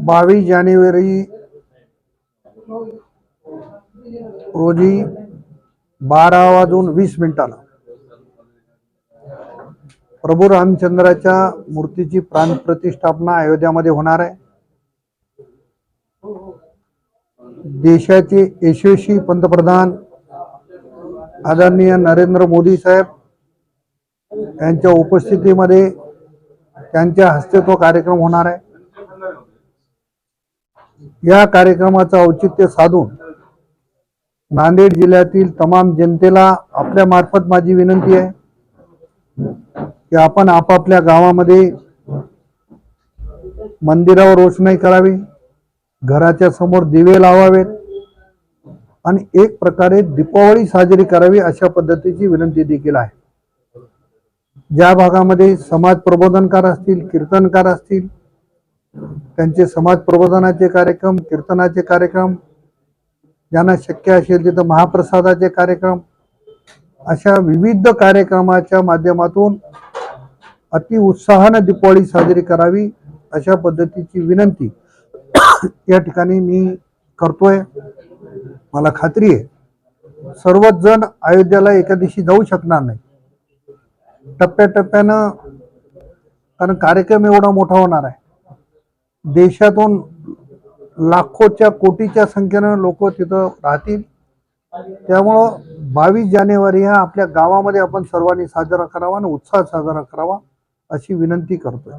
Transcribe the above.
22 जानेवारी रोजी 12:20 प्रभू रामचंद्राच्या मूर्तीची प्राण प्रतिष्ठापना अयोध्यामध्ये होणार आहे। देशाचे यशस्वी पंतप्रधान आदरणीय नरेंद्र मोदी साहेब यांच्या उपस्थितीमध्ये त्यांच्या हस्ते तो कार्यक्रम होणार आहे। या कार्यक्रमाचं औचित्य साधून नांदेड जिल्ह्यातील तमाम जनतेला आपल्या मार्फत माझी विनंती आहे की आपण आपापल्या गावामध्ये मंदिरावर रोषणाई करावी, घराच्या समोर दिवे लावावेत आणि एक प्रकारे दीपावली साजरी करावी अशा पद्धतीची विनंती देखील आहे। ज्या भागामध्ये समाज प्रबोधनकार असतील, कीर्तनकार असतील, त्यांचे समाज प्रबोधनाचे कार्यक्रम, कीर्तनाचे कार्यक्रम, ज्यांना शक्य असेल तिथं महाप्रसादाचे कार्यक्रम, अशा विविध कार्यक्रमाच्या माध्यमातून अति उत्साहाने दीपावली साजरी करावी अशा पद्धतीची विनंती या ठिकाणी मी करतोय। मला खात्री आहे सर्वच जण अयोध्येला एका दिवशी जाऊ शकणार नाही, टप्प्याटप्प्यानं, कारण कार्यक्रम एवढा मोठा होणार आहे। देशातून लाखोच्या कोटीच्या संख्येनं लोक तिथं राहतील। त्यामुळं 22 जानेवारी हा आपल्या गावामध्ये आपण सर्वांनी साजरा करावा आणि उत्साहात साजरा करावा अशी विनंती करतोय।